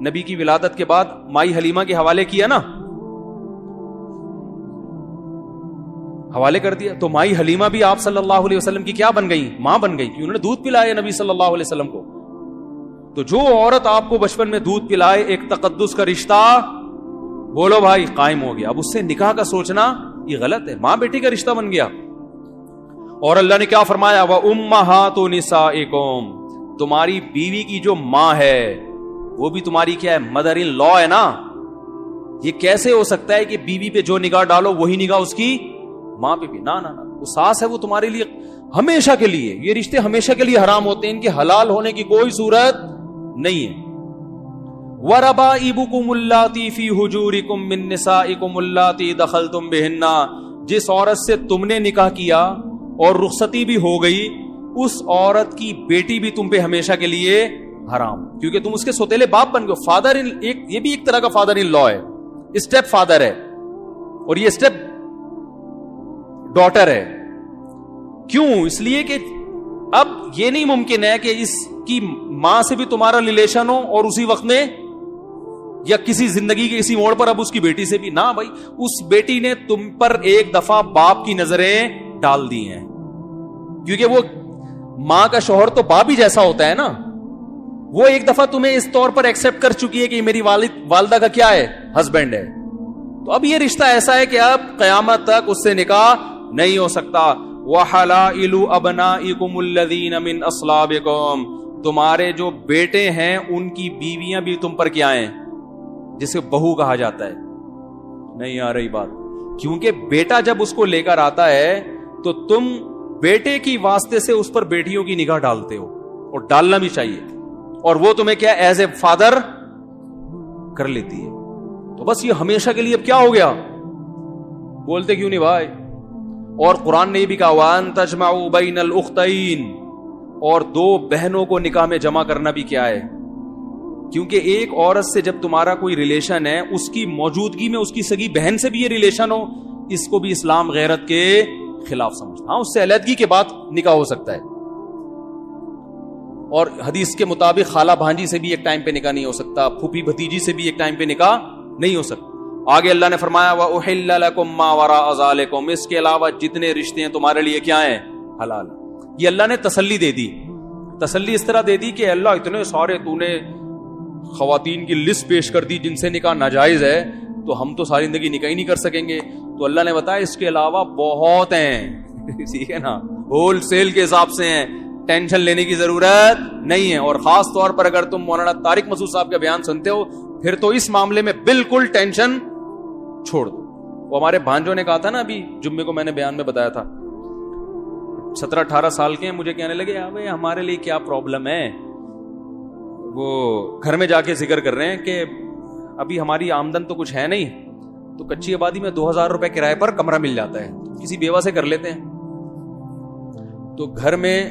نبی کی ولادت کے بعد مائی حلیمہ کے حوالے کیا نا, حوالے کر دیا, تو مائی حلیمہ بھی آپ صلی اللہ علیہ وسلم کی کیا بن گئی؟ ماں بن گئی, کہ انہوں نے دودھ پلایا نبی صلی اللہ علیہ وسلم کو. تو جو عورت آپ کو بچپن میں دودھ پلائے, ایک تقدس کا رشتہ بولو بھائی قائم ہو گیا. اب اس سے نکاح کا سوچنا یہ غلط ہے, ماں بیٹی کا رشتہ بن گیا. اور اللہ نے کیا فرمایا؟ وَأُمَّهَاتُ نِسَائِكُمْ, تمہاری بیوی کی جو ماں ہے وہ بھی تمہاری کیا ہے؟ مدر ان لا ہے نا. یہ کیسے ہو سکتا ہے کہ بیوی پہ جو نگاہ ڈالو وہی نگاہ اس کی ماں پہ بھی؟ نہ وہ ساس ہے, وہ تمہارے لیے ہمیشہ کے لیے, یہ رشتے ہمیشہ کے لیے حرام ہوتے ہیں, ان کے حلال ہونے کی کوئی صورت نہیں ہے. وَرَبَائِبُكُمُ اللَّاتِي فِي حُجُورِكُم مِّن نِّسَائِكُمُ اللَّاتِي دَخَلْتُم بِهِنَّ, جس عورت سے تم نے نکاح کیا اور رخصتی بھی ہو گئی, اس عورت کی بیٹی بھی تم پہ ہمیشہ کے لیے حرام, کیونکہ تم اس کے سوتیلے باپ بن گئے. فادر یہ بھی ایک طرح کا فادر ان لا ہے, اسٹیپ فادر ہے, اور یہ اسٹیپ ڈاٹر ہے. کیوں؟ اس لیے کہ اب یہ نہیں ممکن ہے کہ اس کی ماں سے بھی تمہارا ریلیشن ہو اور اسی وقت میں یا کسی زندگی کے کسی موڑ پر اب اس کی بیٹی سے بھی نہ. بھائی اس بیٹی نے تم پر ایک دفعہ باپ کی نظریں ڈال دی ہیں, کیونکہ وہ ماں کا شوہر تو باپ ہی جیسا ہوتا ہے نا. وہ ایک دفعہ تمہیں اس طور پر ایکسپٹ کر چکی ہے کہ میری والدہ کا کیا ہے؟ ہسبینڈ ہے. تو اب یہ رشتہ ایسا ہے کہ اب قیامت تک اس سے نکاح نہیں ہو سکتا. وَحَلَائِلُ أَبْنَائِكُمُ الَّذِينَ مِنْ أَصْلَابِكُمْ, تمہارے جو بیٹے ہیں ان کی بیویاں بھی تم پر کیا ہیں؟ جسے بہو کہا جاتا ہے. نہیں آ رہی بات؟ کیونکہ بیٹا جب اس کو لے کر آتا ہے تو تم بیٹے کی واسطے سے اس پر بیٹیوں کی نگاہ ڈالتے ہو, اور ڈالنا بھی چاہیے, اور وہ تمہیں کیا ایز اے فادر کر لیتی ہے. تو بس یہ ہمیشہ کے لیے اب کیا ہو گیا؟ بولتے کیوں نہیں بھائی؟ اور قرآن نے بھی کہا وَأَن تَجْمَعُوا بَيْنَ الْأُخْتَيْنِ, اور دو بہنوں کو نکاح میں جمع کرنا بھی کیا ہے؟ کیونکہ ایک عورت سے جب تمہارا کوئی ریلیشن ہے, اس کی موجودگی میں اس کی سگی بہن سے بھی یہ ریلیشن ہو, اس کو بھی اسلام غیرت کے خلاف سمجھتا. ہاں, اس سے علیحدگی کے بعد نکاح ہو سکتا ہے, اور حدیث کے مطابق خالہ بھانجی سے بھی ایک ٹائم پہ نکاح نہیں ہو سکتا, پھوپھی بھتیجی سے بھی ایک ٹائم پہ نکاح نہیں ہو سکتا. آگے اللہ نے فرمایا وَأُحِلَّ لَكُم مَّا وَرَاءَ ذَلِكُمْ, اس کے علاوہ جتنے رشتے ہیں تمہارے لیے کیا ہیں؟ حلال. یہ اللہ نے تسلی دے دی. تسلی اس طرح دے دی کہ اللہ اتنے سارے تو نے خواتین کی لسٹ پیش کر دی جن سے نکاح ناجائز ہے, تو ہم تو ساری زندگی نکاح ہی نہیں کر سکیں گے. تو اللہ نے بتایا اس کے علاوہ بہت ہیں, ٹھیک ہے نا, ہول سیل کے حساب سے ہیں, ٹینشن لینے کی ضرورت نہیں ہے. اور خاص طور پر اگر تم مولانا طارق مسعود صاحب کا بیان سنتے ہو پھر تو اس معاملے میں بالکل ٹینشن چھوڑ دو. وہ ہمارے بھانجوں نے کہا تھا نا, ابھی جمعے کو میں نے بیان میں بتایا تھا, 17-18 سال کے ہیں, مجھے کہنے لگے ابے ہمارے لیے کیا پرابلم ہے. وہ گھر میں جا کے ذکر کر رہے ہیں کہ ابھی ہماری آمدن تو کچھ ہے نہیں, تو کچی آبادی میں 2000 روپے کرائے پر کمرہ مل جاتا ہے, کسی بیوہ سے کر لیتے ہیں. تو گھر میں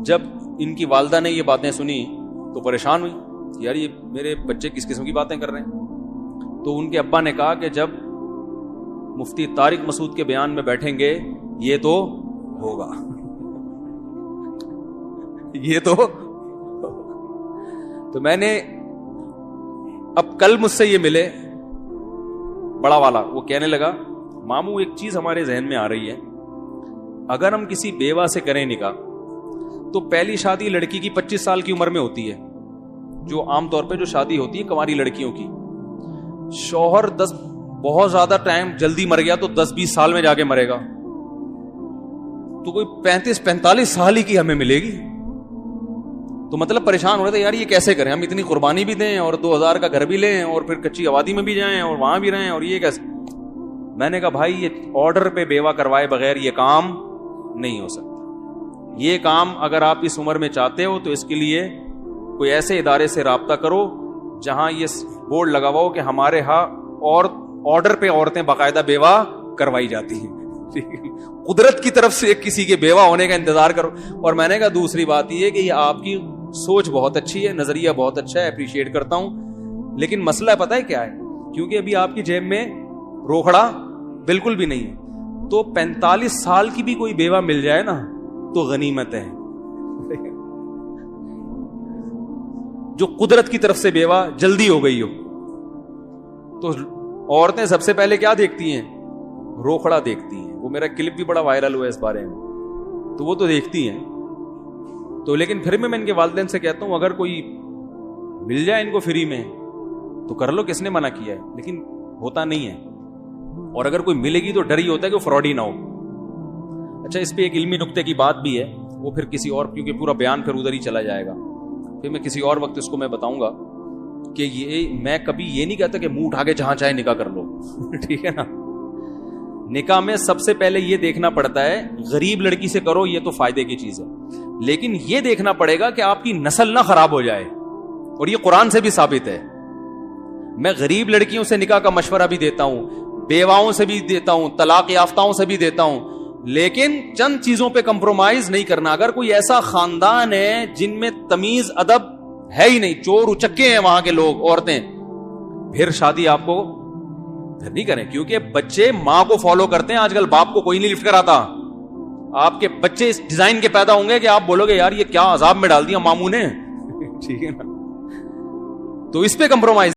جب ان کی والدہ نے یہ باتیں سنی تو پریشان ہوئی, یار یہ میرے بچے کس قسم کی باتیں کر رہے ہیں. تو ان کے ابا نے کہا کہ جب مفتی طارق مسعود کے بیان میں بیٹھیں گے یہ تو ہوگا, یہ تو میں نے اب کل مجھ سے یہ ملے بڑا والا, وہ کہنے لگا ماموں ایک چیز ہمارے ذہن میں آ رہی ہے, اگر ہم کسی بیوہ سے کریں نکاح تو پہلی شادی لڑکی کی 25 سال کی عمر میں ہوتی ہے, جو عام طور پہ جو شادی ہوتی ہے کنواری لڑکیوں کی. شوہر بہت زیادہ ٹائم جلدی مر گیا تو 10-20 سال میں جا کے مرے گا, تو کوئی 35-45 سال ہی کی ہمیں ملے گی. تو مطلب پریشان ہو رہے تھے یار یہ کیسے کریں, ہم اتنی قربانی بھی دیں اور 2000 کا گھر بھی لیں اور پھر کچی آبادی میں بھی جائیں اور وہاں بھی رہیں, اور یہ کیسے. میں نے کہا بھائی یہ آرڈر پہ بیوہ کروائے بغیر یہ کام نہیں ہو سکتا. یہ کام اگر آپ اس عمر میں چاہتے ہو تو اس کے لیے کوئی ایسے ادارے سے رابطہ کرو جہاں یہ بورڈ لگا ہوا ہو کہ ہمارے ہاں اور آرڈر پہ عورتیں باقاعدہ بیوہ کروائی جاتی ہیں. قدرت کی طرف سے کسی کے بیوہ ہونے کا انتظار کرو. اور میں نے کہا دوسری بات یہ کہ یہ آپ کی سوچ بہت اچھی ہے, نظریہ بہت اچھا ہے, اپریشیٹ کرتا ہوں, لیکن مسئلہ پتہ ہے کیا ہے, کیونکہ ابھی آپ کی جیب میں روکھڑا بالکل بھی نہیں ہے, تو 45 سال کی بھی کوئی بیوہ مل جائے نا تو غنیمت ہے. جو قدرت کی طرف سے بیوہ جلدی ہو گئی ہو. تو عورتیں سب سے پہلے کیا دیکھتی ہیں؟ روکھڑا دیکھتی ہیں. وہ میرا کلپ بھی بڑا وائرل ہوا ہے اس بارے میں. تو وہ تو دیکھتی ہیں. تو لیکن پھر میں ان کے والدین سے کہتا ہوں اگر کوئی مل جائے ان کو فری میں تو کر لو, کس نے منع کیا ہے. لیکن ہوتا نہیں ہے. اور اگر کوئی ملے گی تو ڈر ہی ہوتا ہے کہ وہ فراڈ ہی نہ ہو. اچھا, اس پہ ایک علمی نقطے کی بات بھی ہے, وہ پھر کسی اور, کیونکہ پورا بیان پھر ادھر ہی چلا جائے گا, پھر میں کسی اور وقت اس کو میں بتاؤں گا کہ یہ میں کبھی یہ نہیں کہتا کہ منہ اٹھا کے جہاں چاہے نکاح کر لو. ٹھیک ہے نا. نکاح میں سب سے پہلے یہ دیکھنا پڑتا ہے, غریب لڑکی سے کرو یہ تو فائدے کی چیز ہے, لیکن یہ دیکھنا پڑے گا کہ آپ کی نسل نہ خراب ہو جائے, اور یہ قرآن سے بھی ثابت ہے. میں غریب لڑکیوں سے نکاح کا مشورہ بھی دیتا ہوں, بیواؤں سے بھی دیتا ہوں, طلاق یافتاؤں سے بھی دیتا ہوں, لیکن چند چیزوں پہ کمپرومائز نہیں کرنا. اگر کوئی ایسا خاندان ہے جن میں تمیز ادب ہے ہی نہیں, چور اچکے ہیں وہاں کے لوگ, عورتیں, پھر شادی آپ کو پھر نہیں کریں, کیونکہ بچے ماں کو فالو کرتے ہیں. آج کل باپ کو کوئی نہیں لفٹ کراتا. آپ کے بچے اس ڈیزائن کے پیدا ہوں گے کہ آپ بولو گے یار یہ کیا عذاب میں ڈال دیا ماموں نے. ٹھیک ہے نا. تو اس پہ کمپرومائز